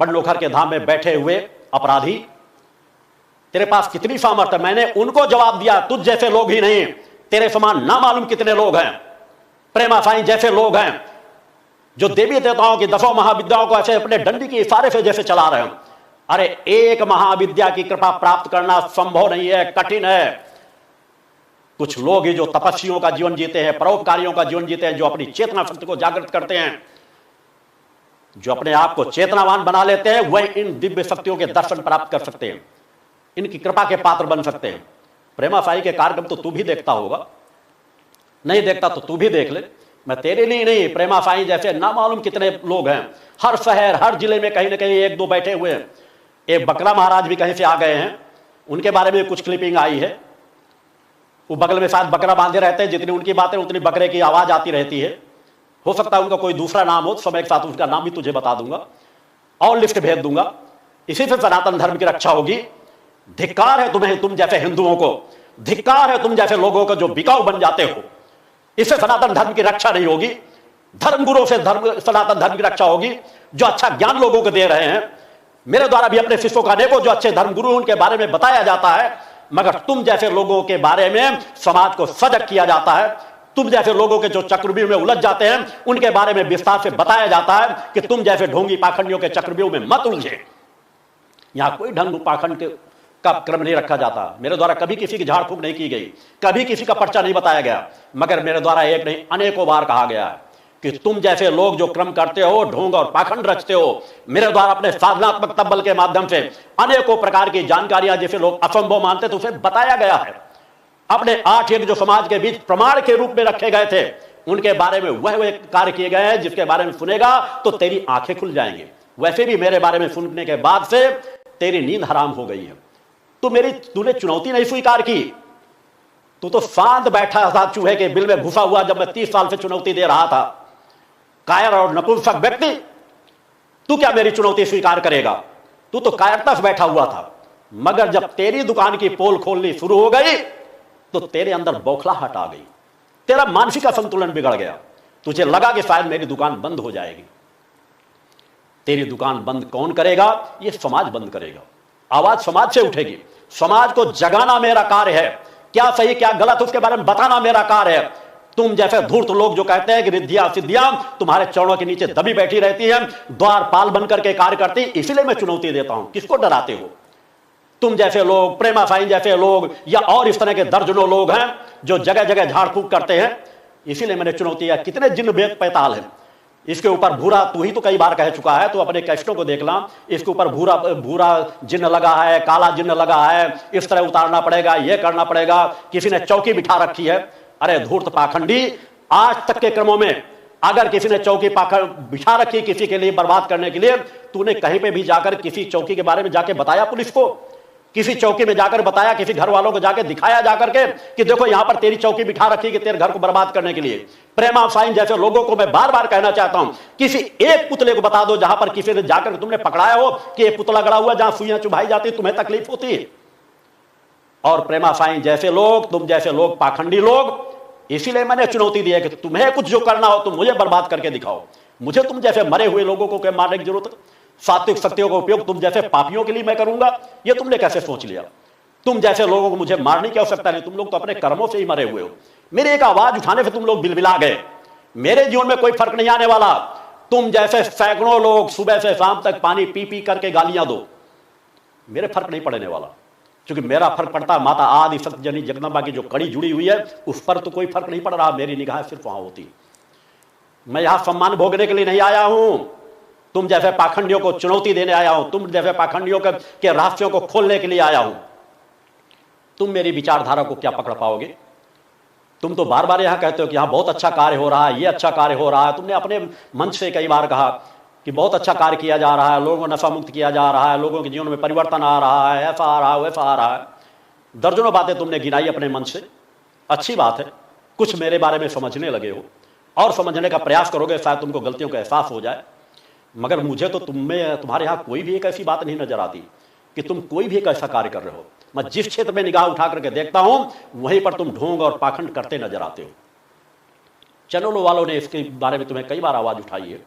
पंडलोखर के धाम में बैठे हुए अपराधी, तेरे पास कितनी सामर्थ है? मैंने उनको जवाब दिया, तुझ जैसे लोग ही नहीं, तेरे समान ना मालूम कितने लोग हैं, प्रेमा साईं जैसे लोग हैं जो देवी देवताओं की 10 महाविद्याओं को ऐसे अपने डंडी के इशारे से जैसे चला रहे हैं। अरे एक महाविद्या की कृपा प्राप्त करना संभव नहीं है, कठिन है। कुछ लोग ही जो तपस्वियों का जीवन जीते हैं, परोपकारियों का जीवन जीते हैं, जो अपनी चेतना शक्ति को जागृत करते हैं, जो अपने आप को चेतनावान बना लेते हैं, वह इन दिव्य शक्तियों के दर्शन प्राप्त कर सकते हैं, इनकी कृपा के पात्र बन सकते हैं। प्रेमा साई के कार्यक्रम तो तू भी देखता होगा, नहीं देखता तो तू भी देख ले। मैं तेरे लिए नहीं, प्रेमा साई जैसे ना मालूम कितने लोग हैं, हर शहर हर जिले में कहीं ना कहीं एक दो बैठे हुए हैं। एक बकरा महाराज भी कहीं से आ गए हैं, उनके बारे में कुछ क्लिपिंग आई है। वो बगल में शायद बकरा बांधे रहते हैं, जितनी उनकी बातें उतनी बकरे की आवाज आती रहती है। हो सकता है उनका कोई दूसरा नाम हो, समय के साथ उसका नाम भी तुझे बता दूंगा और लिस्ट भेज दूंगा। इसी से सनातन धर्म की रक्षा होगी। धिक्कार है तुम्हें, तुम जैसे हिंदुओं को, धिक्कार है तुम जैसे लोगों को जो बिकाऊ बन जाते हो। इससे सनातन धर्म की रक्षा नहीं होगी। धर्मगुरुओं से सनातन धर्म की रक्षा होगी, जो अच्छा ज्ञान लोगों को दे रहे हैं। मेरे द्वारा भी अपने शिष्यों का अनेकों जो अच्छे धर्मगुरु उनके बारे में बताया जाता है, मगर तुम जैसे लोगों के बारे में समाज को सजग किया जाता है। तुम जैसे लोगों के जो चक्रव्यूह में उलझ जाते हैं, उनके बारे में विस्तार से बताया जाता है कि तुम जैसे ढोंगी पाखंडियों के चक्रव्यूह में मत उलझे। यहां कोई ढंग पाखंड का क्रम नहीं रखा जाता। मेरे द्वारा कभी किसी की झाड़ फूक नहीं की गई, कभी किसी का पर्चा नहीं बताया गया, मगर मेरे द्वारा एक नहीं अनेकों बार कहा गया है कि तुम जैसे लोग जो क्रम करते हो, ढोंग और पाखंड रचते हो, मेरे द्वारा अपने साधनात्मक तब्बल के माध्यम से अनेकों प्रकार की जानकारियां जैसे लोग असंभव मानते थे उसे बताया गया है। अपने 8 यज्ञ जो समाज के बीच प्रमाण के रूप में रखे गए थे, उनके बारे में वह कार्य किए गए हैं जिसके बारे में सुनेगा तो तेरी आंखें खुल जाएंगी। वैसे भी मेरे बारे में सुनने के बाद से तेरी नींद हराम हो गई है। तूने चुनौती नहीं स्वीकार की, तू तो शांत बैठा था चूहे के बिल में घुसा हुआ, जब मैं 30 साल से चुनौती दे रहा था। कायर और नपुंसक व्यक्ति, तू क्या मेरी चुनौती स्वीकार करेगा? तू तो कायरता से बैठा हुआ था, मगर जब तेरी दुकान की पोल खोलनी शुरू हो गई तो तेरे अंदर बौखलाहट आ गई, तेरा मानसिक संतुलन बिगड़ गया। तुझे लगा कि शायद मेरी दुकान बंद हो जाएगी। तेरी दुकान बंद कौन करेगा? यह समाज बंद करेगा। आवाज समाज से उठेगी। समाज को जगाना मेरा कार्य है, क्या सही क्या गलत उसके बारे में बताना मेरा कार्य है। तुम जैसे धूर्त लोग जो कहते हैं कि रिद्धियां सिद्धियां तुम्हारे चरणों के नीचे दबी बैठी रहती है, द्वारपाल बनकर के कार्य करती, इसलिए मैं चुनौती देता हूं। किसको डराते हो? तुम जैसे लोग, प्रेमा साईं जैसे लोग, या और इस तरह के दर्जनों लोग हैं जो जगह जगह झाड़ फूक करते हैं, इसीलिए मैंने चुनौती दिया। कितने जिन्न भेद पैताल है इसके ऊपर। भूरा तू ही तो कई बार कह चुका है, तो अपने कैस्टों को देख ला, इसके ऊपर भूरा जिन्न लगा है, काला जिन्न लगा है, इस तरह उतारना पड़ेगा, यह करना पड़ेगा। किसी ने चौकी बिठा रखी है। अरे धूर्त पाखंडी, आज तक के क्रमों में अगर किसी ने चौकी बिठा रखी किसी के लिए बर्बाद करने के लिए, तूने कहीं पे भी जाकर किसी चौकी के बारे में जाके बताया पुलिस को? किसी चौकी में जाकर बताया, किसी घर वालों को जाकर दिखाया जाकर के कि देखो यहां पर तेरी चौकी बिठा रखी कि तेरे घर को बर्बाद करने के लिए? प्रेमा साईं जैसे लोगों को मैं बार बार कहना चाहता हूं, किसी एक पुतले को बता दो जहां पर किसी ने जाकर तुमने पकड़ाया हो कि यह पुतला गड़ा हुआ, जहां सुइयां चुभाई जाती तुम्हें तकलीफ होती है। और प्रेमा साईं जैसे लोग, तुम जैसे लोग पाखंडी लोग, इसीलिए मैंने चुनौती दी है कि तुम्हें कुछ जो करना हो तुम मुझे बर्बाद करके दिखाओ। मुझे तुम जैसे मरे हुए लोगों को क्या मारने की जरूरत है? सात्विक शक्तियों का उपयोग तुम जैसे पापियों के लिए मैं करूंगा, यह तुमने कैसे सोच लिया? तुम जैसे लोगों को मुझे मारने की आवश्यकता नहीं, तुम लोग तो अपने कर्मों से ही मरे हुए हो। मेरी एक आवाज उठाने से तुम लोग बिलबिला गए। मेरे जीवन में कोई फर्क नहीं आने वाला। तुम जैसे सैकड़ों लोग सुबह से शाम तक पानी पी पी करके गालियां दो, मेरे फर्क नहीं पड़ने वाला। क्योंकि मेरा फर्क पड़ता है माता आदि सत्यजनी जगदम्बा की जो कड़ी जुड़ी हुई है, उस पर तो कोई फर्क नहीं पड़ रहा। मेरी निगाह सिर्फ वहां होती। मैं यहां सम्मान भोगने के लिए नहीं आया हूं, तुम जैसे पाखंडियों को चुनौती देने आया हूं, तुम जैसे पाखंडियों के रहस्यों को खोलने के लिए आया हूं। तुम मेरी विचारधारा को क्या पकड़ पाओगे? तुम तो बार बार यहां कहते हो कि यहां बहुत अच्छा कार्य हो रहा है, ये अच्छा कार्य हो रहा है। तुमने अपने मंच से कई बार कहा कि बहुत अच्छा कार्य किया जा रहा है, लोगों को नशा मुक्त किया जा रहा है, लोगों के जीवन में परिवर्तन आ रहा है, ऐसा आ रहा है, वैसा आ रहा है। दर्जनों बातें तुमने गिनाई अपने मन से। अच्छी बात है, कुछ मेरे बारे में समझने लगे हो और समझने का प्रयास करोगे, शायद तुमको गलतियों का एहसास हो जाए। मगर मुझे तो तुम्हारे यहां कोई भी एक ऐसी बात नहीं नजर आती कि तुम कोई भी एक ऐसा कार्य कर रहे हो। मैं जिस क्षेत्र में निगाह उठा करके देखता हूं, वहीं पर तुम ढोंग और पाखंड करते नजर आते हो। चैनलों वालों ने इसके बारे में तुम्हें कई बार आवाज उठाई है।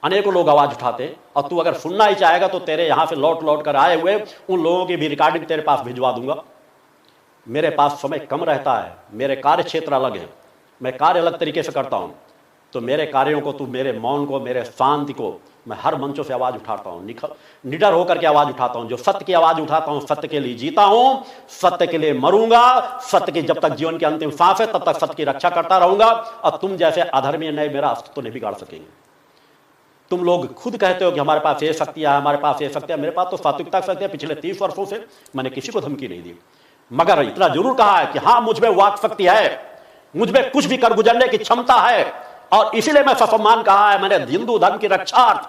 अनेकों लोग आवाज उठाते, और तू अगर सुनना ही चाहेगा तो तेरे यहां से लौट लौट कर आए हुए उन लोगों की भी रिकॉर्डिंग तेरे पास भिजवा दूंगा। मेरे पास समय कम रहता है, मेरे कार्य क्षेत्र अलग है, मैं कार्य अलग तरीके से करता हूं, तो मेरे कार्यों को, तू मेरे मौन को, मेरे शांति को मैं हर मंचों से आवाज उठाता हूं, निडर होकर के आवाज उठाता हूं, जो सत्य की आवाज उठाता हूं, सत्य के लिए जीता हूं, सत्य के लिए मरूंगा, सत्य की जब तक जीवन की अंतिम सांस है तब तक सत्य की रक्षा करता रहूंगा। और तुम जैसे अधर्मी नए मेरा अस्तित्व नहीं बिगाड़ सकेंगे। तुम लोग खुद कहते हो कि हमारे पास ये शक्ति है, हमारे पास ये शक्ति है, मेरे पास तो सात्विकता शक्ति है। पिछले 30 वर्षों से मैंने किसी को धमकी नहीं दी, मगर इतना जरूर कहा है कि हां, मुझ में वाक शक्ति है, मुझ में कुछ भी कर गुजरने की क्षमता है। और इसीलिए मैं ससम्मान कहा है मैंने हिंदू धर्म की रक्षार्थ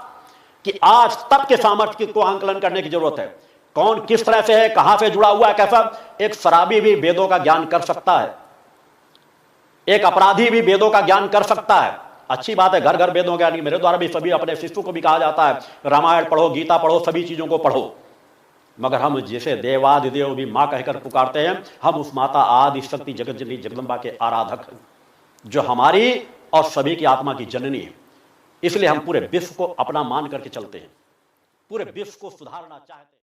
कि आज तब के सामर्थ्य को आंकलन करने की जरूरत है। कौन किस तरह से है, कहां से जुड़ा हुआ है, कैसा। एक शराबी भी वेदों का ज्ञान कर सकता है, एक अपराधी भी वेदों का ज्ञान कर सकता है। अच्छी बात है, घर घर वेदों का ज्ञान। मेरे द्वारा भी सभी अपने शिष्यों को भी कहा जाता है रामायण पढ़ो, गीता पढ़ो, सभी चीजों को पढ़ो। मगर हम जिसे देवादिदेव भी मां कहकर पुकारते हैं, हम उस माता आदि शक्ति जगत जननी जगदम्बा के आराधक हैं, जो हमारी और सभी की आत्मा की जननी है। इसलिए हम पूरे विश्व को अपना मान करके चलते हैं, पूरे विश्व को सुधारना चाहते हैं।